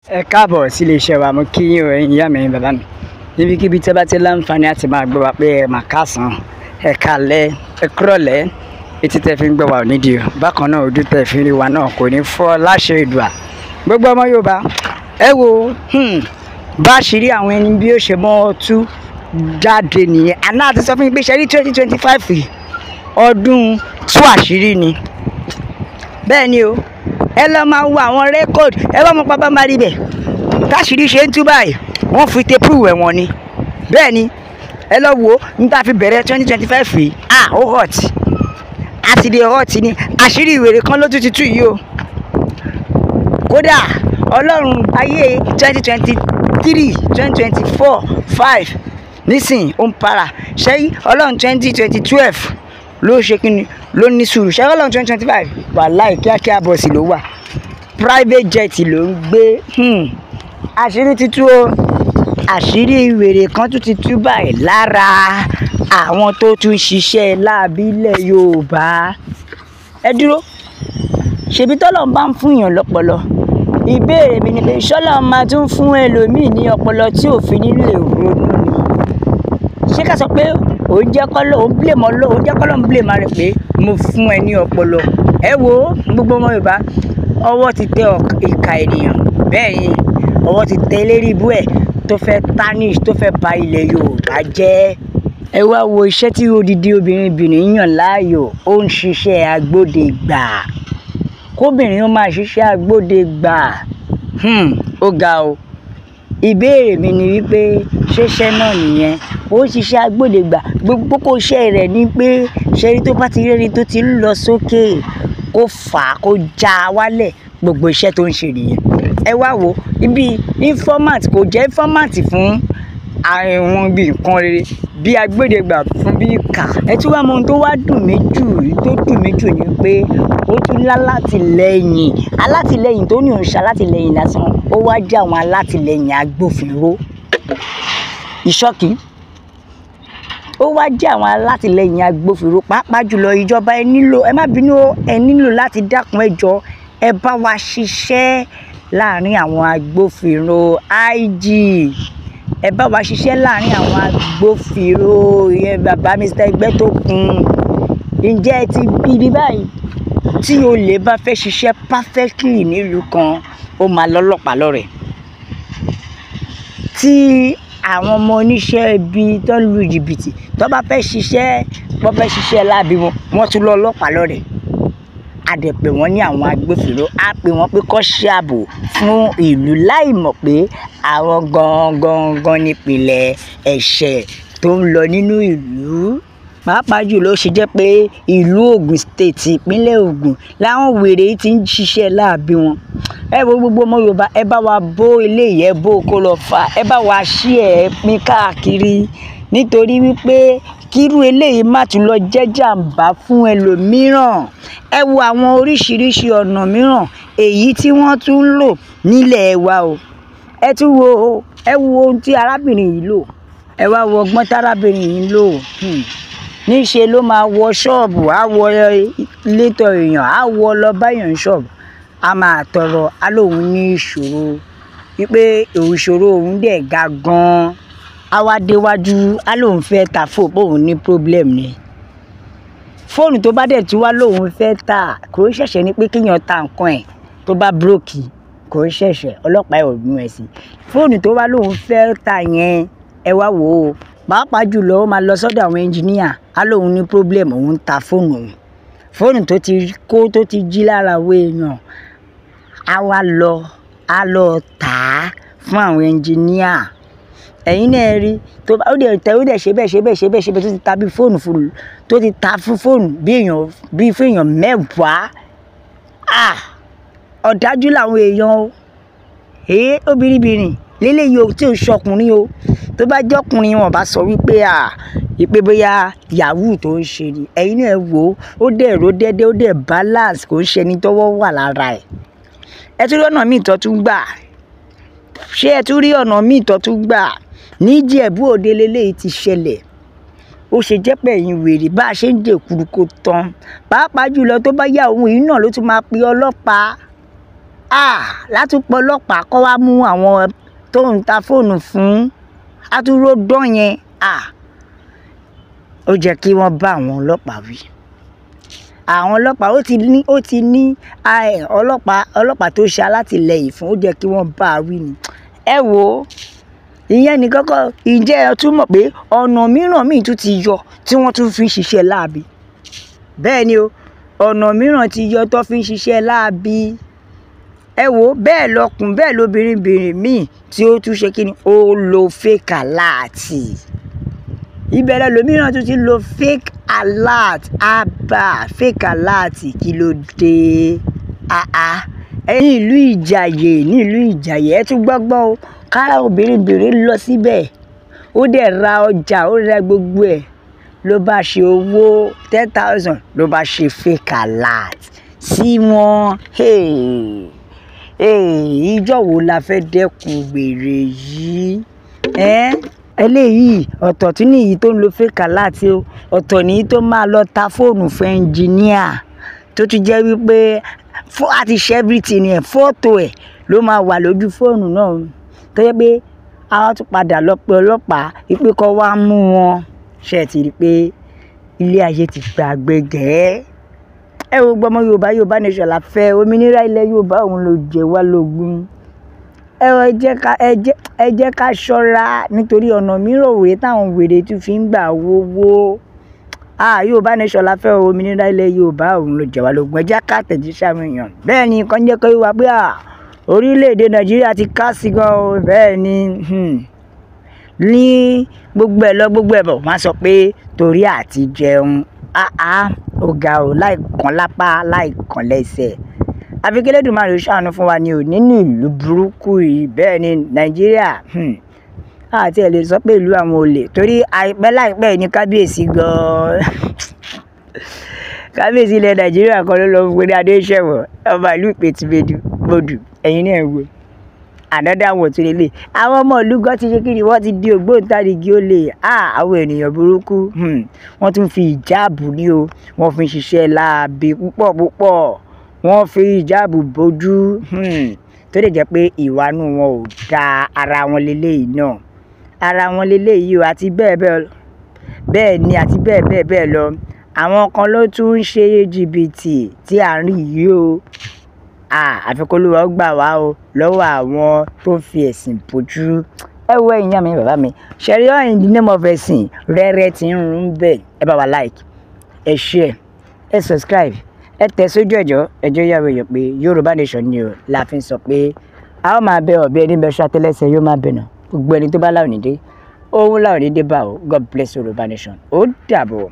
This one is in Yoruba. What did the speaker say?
Ẹ káàbọ̀ sí iléeṣẹ́ wa, mo kí yín o ẹ̀yin ìyá mi ẹ̀yin bàbá mi. Níbikíbi tí ẹ bá ti láǹfààní àti máa gbọ́ wa pé ẹ mà káàsán, ẹ káalẹ́, ẹ kúrọ̀lẹ́, etí tẹ́ fi ń gbọ́ wa ò nídìí o. Bákan náà ojú tẹ́ fi ń rí wa náà kò ní fọ́ láṣẹ Èdùà. Gbogbo ọmọ Yorùbá, ẹ wo bá ṣírí àwọn ẹni bí ó ṣe mọ́ tú jáde nìyẹn. Àná àti sọ fún mi pé ṣe rí 2025 ọdún tú àṣírí ni. Bẹ́ẹ̀ ni o, ẹ lọ máa wo àwọn rẹ́kọ̀dì, ẹ bá mọ pápá máa rí bẹ̀ táṣírí ṣe ń tú báyìí wọ́n fi tépù ẹ̀wọ̀n ni. Bẹ́ẹ̀ ni ẹ lọ wo ní tá a fi bẹ̀rẹ̀ 2025 yìí ó hot àtìdè hot ni àṣírí ìwèrè kan ló tún ti tú yìí o. Kódà ọlọ́run ayé 2023 2024 5 nísìnyí ó ń para ṣẹ́yìn ọlọ́run 2012 ló ṣe kí ni ló ní sùúrù ṣẹ́yìn ọlọ́run 2025 wàláì kíákíá bọ́ọ̀sì ló wà private jet ló ń gbé. Àṣírí ti tú o, àṣírí ìwèrè kan tún ti tú báyìí lára àwọn tó tún ṣiṣẹ́ láabi ilẹ̀ Yorùbá. Ẹ dúró, ṣebí tọ́lọ́run bá ń fún èèyàn lọ́pọlọ, ìbéèrè mi ni pé ṣọ́lọ́run máa tún fún ẹlòmíì ní ọpọlọ tí òfin nílé ronú ni. Ṣé ká sọ pé òun jẹ́ kọ́lọ́ òun blame ọlọ́ òun jẹ́ kọ́lọ́ ń blame rẹ̀ pé mo fún ẹ ní ọpọlọ. Ẹ wo gbogbo ọmọ Yorùbá, ọwọ́ ti tẹ ìka ènìyàn, bẹ́ẹ̀ ni ọwọ́ ti tẹ eléré ibú ẹ̀ tó fẹ́ tarnish tó fẹ́ ba ilẹ̀ Yorùbá jẹ́. Ẹ wá wo iṣẹ́ tí odidi obìnrin yàn láàyò, ó ń ṣiṣẹ́ agbódegbà. Kóbìnrin ó máa ṣiṣẹ́ agbódegbà, ó ga o. Ìbéèrè mi ni wípé ṣéṣẹ́ náà nìyẹn, ó ń ṣiṣẹ́ agbódegbà. Gbogbo kókó iṣẹ́ rẹ̀ ni pé ṣẹ́rí tó bá ti rẹ́ni tó ti ń lọ sókè kó fà á kó já wálẹ̀, gbogbo iṣẹ́ tó ń ṣe nìyẹn. Ẹ wá wo ibi informant kò jẹ́ informant fún àwọn bí nǹkan rere bí agbódegbà fún bí ìkà. Ẹ tún wá mọ ohun tó wá dùn mí jù ni pé ó tún lálátìlẹ́yìn, alátìlẹ́yìn tó ní òun ṣe alátìlẹ́yìn lásán, ó wá jẹ́ àwọn alátìlẹ́yìn agbófinró. Ìṣọ́kí, ó wá jẹ́ àwọn alátìlẹ́yìn agbófinró. Pàápàá jùlọ ìjọba ẹ má bínú, ẹ nílò láti dákun ẹ jọ̀ọ́ ẹ bá wa ṣiṣẹ́ láàrin àwọn agbófinró. IG, ẹ bá wa ṣiṣẹ́ láàrin àwọn agbófinró. Ìyẹn bàbá Mr. Ẹgbẹ́tókun, ǹjẹ́ ẹ ti bí báyìí tí olè bá fẹ́ ṣiṣẹ́ perfectly nílùú kan ó máa lọ́lọ́pàá lọ́rẹ̀. Tí àwọn ọmọ oníṣẹ́ ibi tó lu jìbìtì tó bá fẹ́ ṣiṣẹ́ láabi wọ́n tún lọ ọlọ́pàá lọ́rẹ̀. A dẹ̀ pè wọ́n ní àwọn agbófinró, a pè wọ́n pé kó ṣe ààbò fún ìlú láì mọ̀ pé àwọn gangan nípìnlẹ̀ ẹ̀ṣẹ̀ tó ń lọ nínú ìlú. Pàápàá jùlọ ó ṣe jẹ́ pé ìlú Ògùn state ìpínlẹ̀ Ògùn láwọn wèrè yìí ti ń ṣiṣẹ́ láabi wọn. Ẹ wo gbogbo ọmọ Yorùbá, ẹ bá wa bó eléyìí ẹ bó kó lọ fà, ẹ bá wa ṣí ẹ pín káàkiri nítorí wípé kírú eléyìí má tún lọ jẹ́ jàǹbá fún ẹlòmíràn. Ẹ wo àwọn oríṣiríṣi ọ̀nà mìíràn èyí tí wọ́n tún ń lò nílẹ̀ wa o. Ẹ tún wo ohun tí arábìnrin yìí lò, ẹ wá wo ọgbọ́n tí arábìnrin yìí lò. Níṣe ló máa wọ ṣọ́ọ̀bù, á wọ létọ̀ èèyàn, á wọ lọ báyàn ṣọ́ọ̀bù, a máa tọrọ, á lóun ní ìṣòro wípé ìṣòro òun dẹ̀ ga gan-an. A wá déwájú, á lóun fẹ́ ta fóònù pé òun ní problem ni. Fóònù tó bá dẹ̀ tún wá lóun fẹ́ tà kò ṣẹ̀ṣẹ̀ ní pé kéèyàn ta nǹkan ẹ̀ tó bá brókì, kò ṣẹ̀ṣẹ̀ ọlọ́pàá ò mú ẹ sí. Fóònù tó wá lóun fẹ́ tà yẹn, ẹ wá wò ó. Pàápàá jùlọ ó máa lọ sọ́dọ̀ àwọn ẹnjìníà, á lóun ní problem, òun ń ta fóònù òun. Fóònù tó ti jí lára owó èèyàn, á lọ tà á fún àwọn ẹnjìníà. Ẹ̀yin náà rí ó dẹ̀ ṣe bẹ́ẹ̀ tó ti ta bí fóònù fún tó ti ta fún fóònù bí fún èèyàn 10. Ọ̀dájú làwọn èèyàn o. Obìnrin léléyìí o tí ò ṣọkùnrin o. Tó bá jọ́kùnrin wọn bá sọ wípé ìpè bóyá yahoo tó ń ṣe ni. Ẹ̀yin náà wò ó dẹ̀ ró dédé, ó dẹ̀ balance, kò ń ṣe ẹni tọ́wọ́ wà lára ẹ̀. Ẹ tún rí ọ̀nà míì tó tún gbà. Ṣé ẹ tún rí ọ̀nà míì tó tún gbà? Ní Ìjẹ̀bú Òde leléyìí ti ṣẹlẹ̀. Ó ṣe jẹ́ pé ẹ̀yin wèrè bá a ṣe ń dèkùrú kó tán. Pàápàá jùlọ tó bá yá òun yìí náà ló tún máa pe ọlọ́pàá. látúpọ̀ ọlọ́pàá kọ́ wá mú àwọn tó ń ta fóònù fún àtúrò dán yẹn ó jẹ́ kí wọ́n bá àwọn ọlọ́pàá wí. Àwọn ọlọ́pàá ó ti ní ọlọ́pàá tó ṣe alátìlẹyìn fún, ó jẹ́ kí wọ́n bá a wí ni. Ẹ wo ìyẹn ní kọ́kọ́, ǹjẹ́ ẹ tún mọ̀ pé ọ̀nà mìíràn míì tún ti yọ tí wọ́n tún fi ń ṣiṣẹ́ láabi. Bẹ́ẹ̀ ni o, ọ̀nà mìíràn ti yọ tó fi ń ṣiṣẹ́ láabi. Ẹ wo bẹ́ẹ̀ lọkùn bẹ́ẹ̀ lóbìnrin míì tí ó tún ṣe kí ni, ó lo fake alert. Ìbẹ̀rẹ̀ lómìíràn tún ti lo fake alert. Fake alert kí ló dé? Ní ìlú Ìjàyè ẹ tún gbọ́gbọ́ o, kára obìnrin lọ síbẹ̀, ó dẹ̀ ra ọjà, ó ra gbogbo ẹ̀, ló bá ṣe owó 10,000 ló bá ṣe fake alert sí wọn. Ìjọ́ wo la fẹ́ dẹ́kun wèrè yìí? Eléyìí ọ̀tọ̀ tún ní èyí tó ń lo fake alert o, ọ̀tọ̀ ní tó máa lọ ta fóònù fún ẹnjìníà tó tún jẹ́ wípé àti ṣe everything ẹ̀, fọ́tò ẹ̀ ló máa wà lójú fóònù náà tó jẹ́ pé àwọn tún padà lọ pé ọlọ́pàá wípé kó wá mú wọn. Ṣé ti rí pé ilé ayé ti gbàgbé gẹ̀ẹ́? Ẹ wo gbọmọ Yorùbá nation la fẹ́, òmìnira ilẹ̀ Yorùbá òun ló jẹ wá lógún. Ẹ jẹ́ ká ṣọ́ra nítorí ọ̀nà mìíràn òwe táwọn wèrè tún fi ń gbà wówó. Yorùbá nation la fẹ́, òmìnira ilẹ̀ Yorùbá òun ló jẹ wá lógún. Ẹ jẹ́ ká tẹ̀jíṣẹ́ àwọn èèyàn. Bẹ́ẹ̀ ni nǹkan jẹ́ kó wá pé orílẹ̀-èdè Nàìjíríà ti ká sí gan o. Bẹ́ẹ̀ ni ní gbogbo ẹ̀ lọ gbogbo ẹ̀ bọ̀ wọ́n sọ pé torí àti jẹun ó ga o, láì kan lápá láì kan lẹ́sẹ̀. Àfi kí Elédùmarè ṣàánú fún wa ni ò nínú ìlú burúkú yìí. Bẹ́ẹ̀ ni Nàìjíríà àti ẹ̀ lè sọ pé ìlú àwọn olè, torí láìpẹ́ ní kábíyèsí gan-an kábíyèsí ilẹ̀ Nàìjíríà kan ló lọ fún Adéṣẹ̀wọ̀ ọba ìlú Ìpètùmọdù. Ẹ̀yin náà wò ànádà wọ̀ tún lélẹ̀. Àwọn ọmọ ìlú gan ti ṣe kí ni, wọ́n ti di ògbóǹtarìgì olè. Àwọn ènìyàn burúkú wọ́n tún fi ìjáàbù ní o, wọ́n fi ń ṣiṣẹ́ láabi púpọ̀. Wọ́n fi ìjáàbù bójú tó lè jẹ́ pé ìwà inú wọn ò da, ara wọn leléyìí náà, ara wọn leléyìí o, àti bẹ́ẹ̀ ni àti bẹ́ẹ̀ lọ. Àwọn kan ló tún ń ṣe jìbìtì tí à ń rí yìí o. Àfikún Olúwa ó gbà wá o lọ́wọ́ àwọn tó fi ẹ̀sìn bójú. Ẹ wo ẹ̀yin ìyá mi bàbá mi, ṣẹ̀rí in the name of ẹ̀sìn rẹ́rẹ́ tí ń rún bẹ́ẹ̀. Ẹ bá wa like, ẹ share, ẹ subscribe, ẹ tẹ̀ sójú ẹjọ́ yàwó èèyàn pé Yorùbá nation ni o la fi ń sọ pé a ó máa bẹ ọ̀bẹ ẹni bẹ ṣàtẹ́lẹsẹ̀ yóò máa bẹ̀nà gbogbo ẹni tó bá láwọn nídé òun láwọn nídé bá o. God bless Yorùbá nation. Ó dàbọ̀.